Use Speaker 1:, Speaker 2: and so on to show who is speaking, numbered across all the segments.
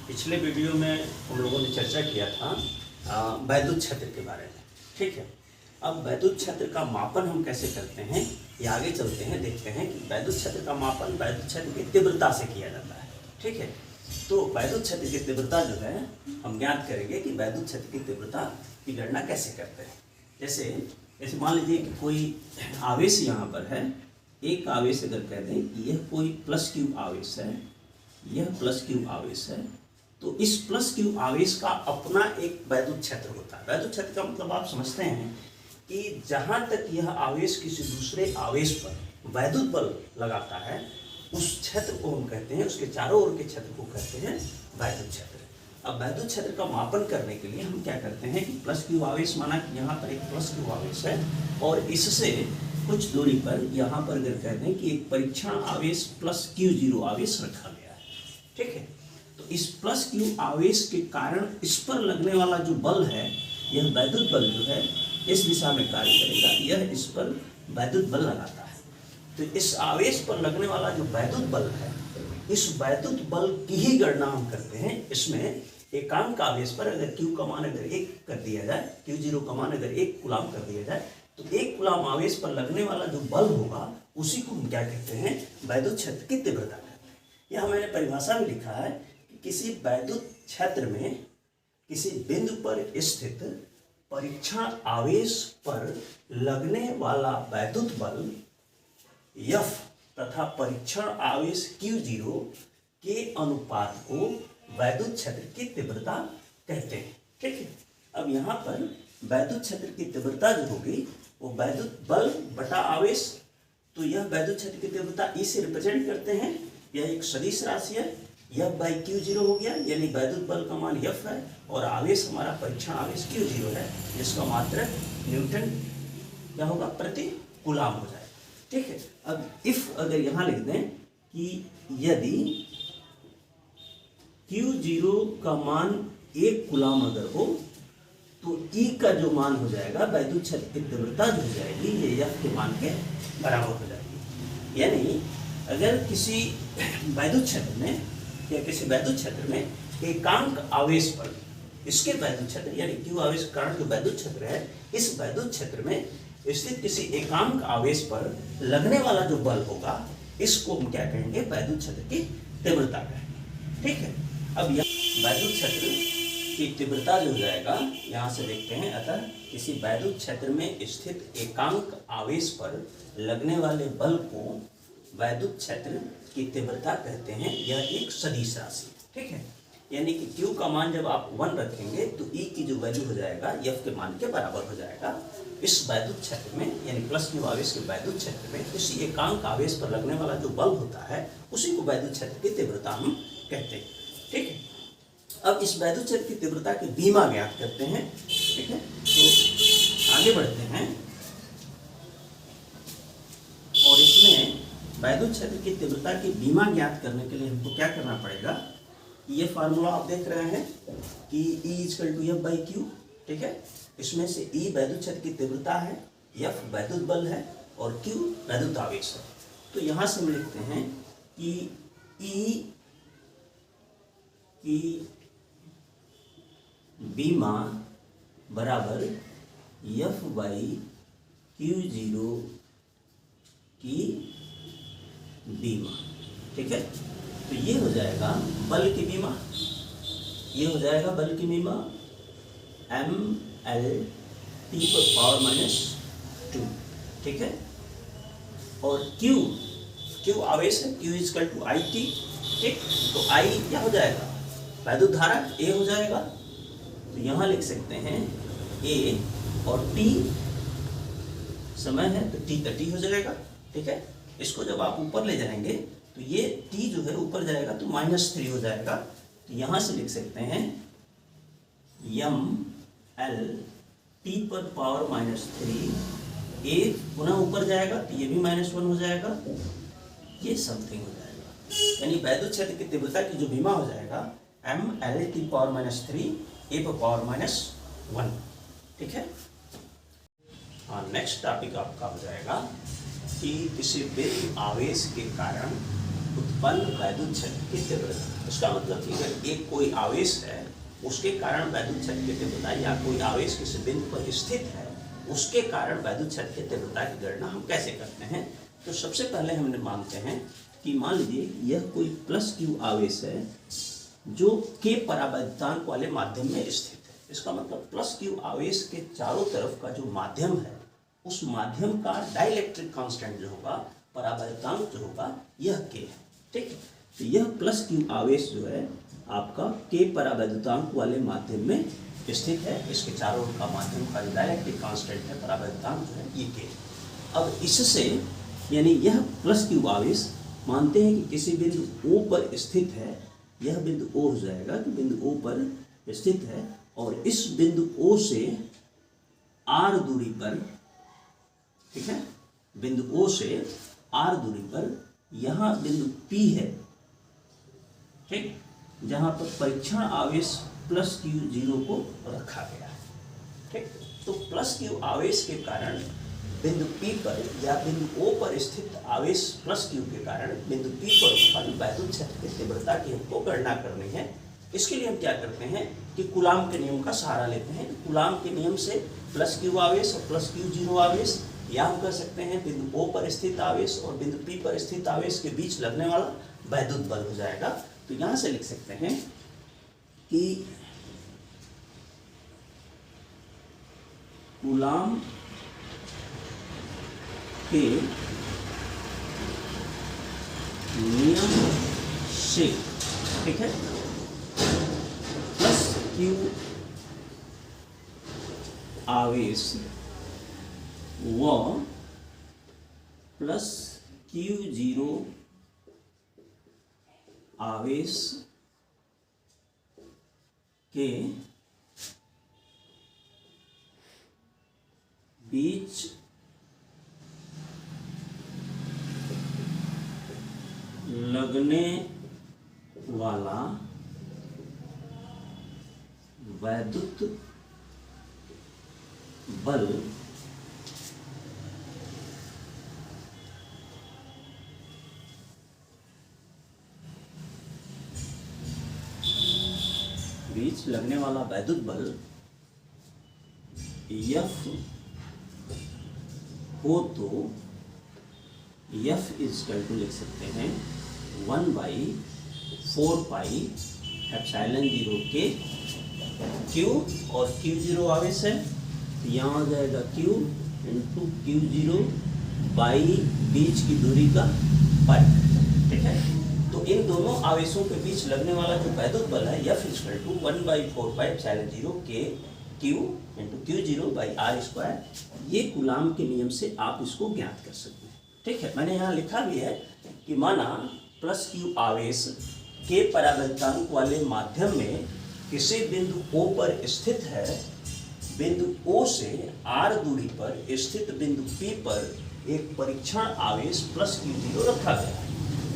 Speaker 1: पिछले वीडियो में हम लोगों ने चर्चा किया था वैद्युत क्षेत्र के बारे में। ठीक है, अब वैद्युत क्षेत्र का मापन हम कैसे करते हैं ये आगे चलते हैं, देखते हैं कि वैद्युत क्षेत्र का मापन वैद्युत क्षेत्र की तीव्रता से किया जाता है। ठीक है, तो वैद्युत क्षेत्र की तीव्रता जो है हम ज्ञात करेंगे कि वैद्युत क्षेत्र की तीव्रता की गणना कैसे करते हैं। जैसे मान लीजिए कि कोई आवेश यहाँ पर है, एक आवेश अगर कह दें कि यह कोई प्लस क्यू आवेश है, यह प्लस क्यू आवेश है, तो इस प्लस क्यू आवेश का अपना एक वैद्युत क्षेत्र होता है। वैद्युत क्षेत्र का मतलब आप समझते हैं कि जहाँ तक यह आवेश किसी दूसरे आवेश पर वैद्युत बल लगाता है उस क्षेत्र को हम कहते हैं, उसके चारों ओर के क्षेत्र को कहते हैं वैद्युत क्षेत्र। अब वैद्युत क्षेत्र का मापन करने के लिए हम क्या करते हैं कि प्लस क्यू आवेश, माना कि यहाँ पर एक प्लस क्यू आवेश है और इससे कुछ दूरी पर यहाँ पर अगर कह दें कि एक परीक्षण आवेश प्लस Q0 आवेश रखा गया है। ठीक है, तो इस प्लस क्यू आवेश के कारण इस पर लगने वाला जो बल है, यह वैद्युत बल जो है इस दिशा में कार्य करेगा, यह इस पर वैद्युत बल लगाता है। तो इस आवेश पर लगने वाला जो वैद्युत बल है, इस वैद्युत बल की ही गणना हम करते हैं। इसमें एकांक आवेश पर अगर Q का मान अगर 1 कर दिया जाए, Q0 का मान अगर 1 कूलाम कर दिया जाए, तो 1 कूलाम आवेश पर लगने वाला जो बल होगा उसी को हम क्या कहते हैं, वैद्युत क्षेत्र की तीव्रता कहते हैं। यह मैंने परिभाषा में लिखा है कि किसी वैद्युत क्षेत्र में किसी बिंदु पर स्थित परीक्षण आवेश पर लगने वाला वैद्युत बल F तथा परीक्षण आवेश Q0 के अनुपात को वैद्युत क्षेत्र की तीव्रता कहते हैं। ठीक है, अब यहाँ पर वैद्युत क्षेत्र की तीव्रता जो होगी वो वैद्युत बल बटा आवेश, तो यह वैद्युत क्षेत्र की तीव्रता E से रिप्रेजेंट करते हैं। यह एक सदिश राशि है, F बाई Q0 हो गया, यानी वैद्युत बल का मान F है और आवेश हमारा परीक्षण आवेश Q0 है, जिसका मात्रक न्यूटन क्या होगा, प्रति कूलाम हो जाएगा। ठीक है, अब इफ अगर यहाँ लिख दें कि यदि Q0 का मान 1 कूलाम अगर हो तो E का जो मान हो जाएगा, वैद्युत क्षेत्र की तीव्रता जो हो जाएगी, ये F के मान के बराबर हो जाएगी। यानी अगर किसी वैद्युत क्षेत्र में या किसी वैद्युत क्षेत्र में एकांक आवेश पर इसके वैद्युत क्षेत्र यानी Q आवेश के कारण जो वैद्युत क्षेत्र है, इस वैद्युत क्षेत्र में स्थित किसी एकांक आवेश पर लगने वाला जो बल होगा, इसको हम क्या कहेंगे, वैद्युत क्षेत्र की तीव्रता कहेंगे। ठीक है, अब वैद्युत क्षेत्र की तीव्रता जो हो जाएगा, यहाँ से देखते हैं, अतः किसी वैद्युत क्षेत्र में स्थित एकांक आवेश पर लगने वाले बल को वैद्युत क्षेत्र की तीव्रता कहते हैं। यह एक सदिश राशि। ठीक है, यानी कि Q का मान जब आप 1 रखेंगे तो E की जो वैल्यू हो जाएगा F के मान के बराबर हो जाएगा। इस वैद्युत क्षेत्र में यानी प्लस क्यू आवेश के वैद्युत क्षेत्र में किसी एकांक आवेश पर लगने वाला जो बल होता है उसी को वैद्युत क्षेत्र की तीव्रता हम कहते हैं। ठीक है, अब इस वैद्युत क्षेत्र की तीव्रता की बीमा ज्ञात करते हैं। ठीक है, तो आगे बढ़ते हैं और इसमें वैद्युत क्षेत्र की तीव्रता की बीमा ज्ञात करने के लिए हमको क्या करना पड़ेगा, ये फार्मूला आप देख रहे हैं कि E=F/Q। ठीक है, इसमें से E वैद्युत क्षेत्र की तीव्रता है, F वैद्युत बल है और Q वैद्युत आवेश है। तो यहाँ से हम लिखते हैं कि E की बीमा बराबर F/Q0 की बीमा। ठीक है, तो ये हो जाएगा बल की बीमा, ये हो जाएगा बल की बीमा mL/T⁻²। ठीक है, और Q आवेश है, Q=IT। ठीक, तो I क्या हो जाएगा, वैद्युत धारा A हो जाएगा। तो यहाँ लिख सकते हैं A और T समय है तो T का T हो जाएगा। ठीक है, इसको जब आप ऊपर ले जाएंगे तो ये T जो है ऊपर जाएगा तो -3 हो जाएगा। तो यहाँ से लिख सकते हैं mL/T⁻³ A पुनः ऊपर जाएगा तो ये भी -1 हो जाएगा, ये समथिंग हो जाएगा। यानी वैद्युत क्षेत्र की तीव्रता की जो बीमा हो जाएगा mL/T⁻³ A⁻1। ठीक है, हाँ, नेक्स्ट टॉपिक आपका हो जाएगा कि किसी बिंदु आवेश के कारण उत्पन्न वैद्युत क्षेत्र की तीव्रता। इसका मतलब कि अगर एक कोई आवेश है उसके कारण वैद्युत क्षेत्र की तीव्रता, या कोई आवेश किसी बिंदु पर स्थित है उसके कारण वैद्युत क्षेत्र की तीव्रता की गणना हम कैसे करते हैं। तो सबसे पहले हमने मानते हैं कि मान लीजिए यह कोई प्लस क्यू आवेश है जो के परावैद्युतांक वाले माध्यम में स्थित है। इसका मतलब प्लस क्यू आवेश के चारों तरफ का जो माध्यम है उस माध्यम का डाइलेक्ट्रिक कांस्टेंट जो होगा, परावैद्युतांक जो होगा, यह के है। ठीक है, तो यह प्लस क्यू आवेश जो है आपका के परावैद्युतांक वाले माध्यम में स्थित है। इसके चारों ओर का माध्यम का जो डाइलेक्ट्रिक कांस्टेंट है, परावैद्युतांक जो है, ये के। अब इससे यानी यह प्लस क्यू आवेश मानते हैं कि किसी बिंदु O पर स्थित है। यह बिंदु O हो जाएगा कि बिंदु O पर स्थित है और इस बिंदु O से r दूरी पर, ठीक है, बिंदु O से r दूरी पर यहाँ बिंदु P है, ठीक, जहाँ पर परीक्षण आवेश प्लस क्यू जीरो को रखा गया है। ठीक, तो प्लस क्यू आवेश के कारण बिंदु P पर या बिंदु O पर स्थित आवेश प्लस क्यू के कारण बिंदु P पर उत्पन्न वैद्युत क्षेत्र की तीव्रता की हमको गणना करनी है। इसके लिए हम क्या करते हैं कि कूलाम के नियम का सहारा लेते हैं। कूलाम के नियम से प्लस क्यू आवेश और प्लस क्यू जीरो आवेश, या हम कर सकते हैं बिंदु O पर स्थित आवेश और बिंदु P पर स्थित आवेश के बीच लगने वाला वैद्युत बल हो जाएगा। तो यहाँ से लिख सकते हैं कि कूलाम के नियम से, ठीक है, प्लस क्यू आवेश व प्लस क्यू जीरो आवेश के बीच लगने वाला वैद्युत बल बीच लगने वाला वैद्युत बल F हो तो F इक्वल टू लिख सकते हैं 1/4 पाई एप्सिलॉन जीरो के Q, और Q जीरो आवेश है तो यहाँ आ जाएगा Q into Q zero by बीच की दूरी का पाई। ठीक है, तो इन दोनों आवेशों के बीच लगने वाला जो वैद्युत बल है F equal to 1/4 pi epsilon zero के Q into Q zero by R square. ये कूलाम के नियम से आप इसको ज्ञात कर सकते हैं। ठीक है, मैंने यहाँ लिखा भी है कि माना प्लस क्यू आवेश के परावैद्युतांक वाले माध्यम में किसी बिंदु O पर स्थित है। बिंदु O से r दूरी पर स्थित बिंदु P पर एक परीक्षण आवेश प्लस क्यू जीरो रखा गया है।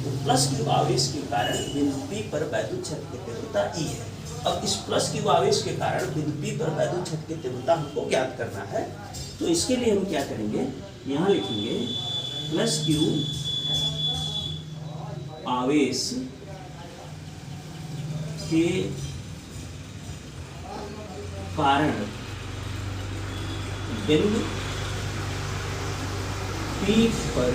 Speaker 1: तो प्लस क्यू आवेश के कारण बिंदु P पर वैद्युत क्षेत्र की तीव्रता E है। अब इस प्लस क्यू आवेश के कारण बिंदु P पर वैद्युत क्षेत्र की तीव्रता हमको ज्ञात करना है। तो इसके लिए हम क्या करेंगे, यहाँ लिखेंगे प्लस क्यू आवेश के कारण बिंदु P पर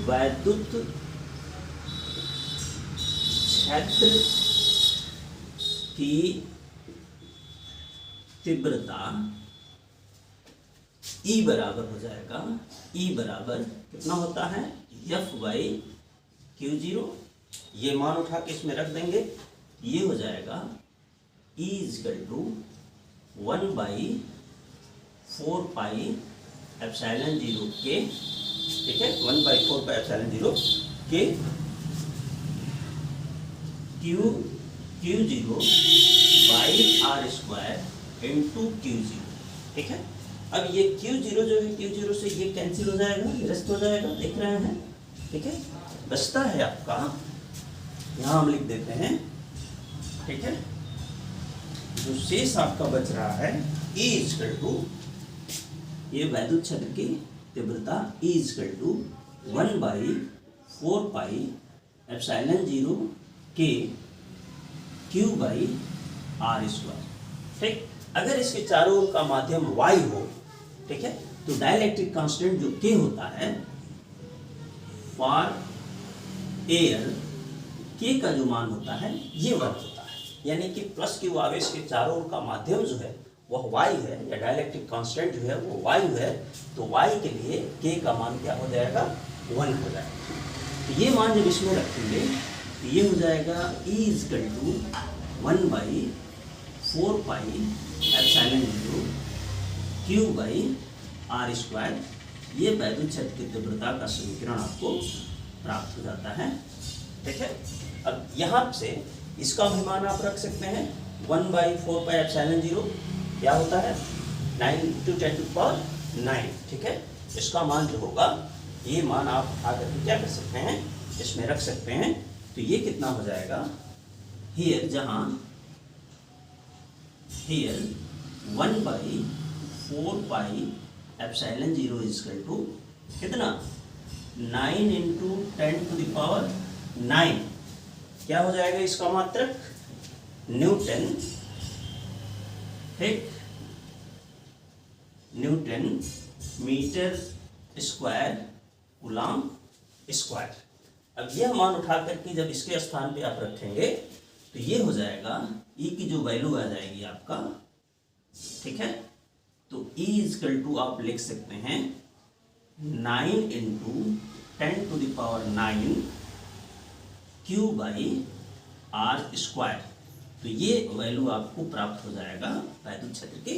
Speaker 1: वैद्युत क्षेत्र की तीव्रता E बराबर हो जाएगा, E बराबर कितना होता है F बाई क्यू जीरो। ये मान उठा के इसमें रख देंगे, ये हो जाएगा E equal to 1/4 pi epsilon zero के, ठीक है, 1/4 पाई एप्सिलॉन जीरो के Q zero by R square into Q zero. ठीक है, अब ये क्यू जीरो जो है, क्यू जीरो से ये कैंसिल हो जाएगा, निरस्त हो जाएगा, देख रहे हैं। ठीक है, बचता है आपका, यहाँ हम लिख देते हैं। ठीक है, जो शेष आपका बच रहा है E इक्वल टू ये वैद्युत क्षेत्र की तीव्रता E equal to 1/4 pi epsilon 0 K Q by R square. ठीक, अगर इसके चारों ओर का माध्यम Y हो, ठीक है, तो डाइलेक्ट्रिक कांस्टेंट जो K होता है फॉर एयर, K का जो मान होता है ये 1 होता है, यानी कि प्लस Q आवेश के चारों ओर का माध्यम जो है वह Y है, या डाइलेक्ट्रिक कांस्टेंट जो है वो Y है, तो Y के लिए K का मान क्या हो जाएगा, 1 हो जाएगा। तो ये मान जब इसमें रखेंगे तो ये हो जाएगा E equal to 1/4 pi epsilon 0 Q by R square. ये वैद्युत क्षेत्र की तीव्रता का समीकरण आपको प्राप्त हो जाता है। ठीक है, अब यहाँ से इसका भी मान आप रख सकते हैं 1/4 पाई एप्सिलॉन 0 क्या होता है 9 × 10⁹। ठीक है, इसका मान जो होगा ये मान आप उठा करके क्या कर सकते हैं, इसमें रख सकते हैं। तो ये कितना हो जाएगा, हियर जहाँ here 1/4 pi epsilon 0 equal to कितना 9 × 10⁹। क्या हो जाएगा इसका मात्रक न्यूटन। ठीक, newton metre square coulomb square. अब यह मान उठा करके जब इसके स्थान पे आप रखेंगे तो ये हो जाएगा E की जो वैल्यू आ जाएगी आपका, ठीक है, तो E इक्वल टू आप लिख सकते हैं 9 × 10⁹ Q बाई R स्क्वायर। तो ये वैल्यू आपको प्राप्त हो जाएगा वैद्युत क्षेत्र के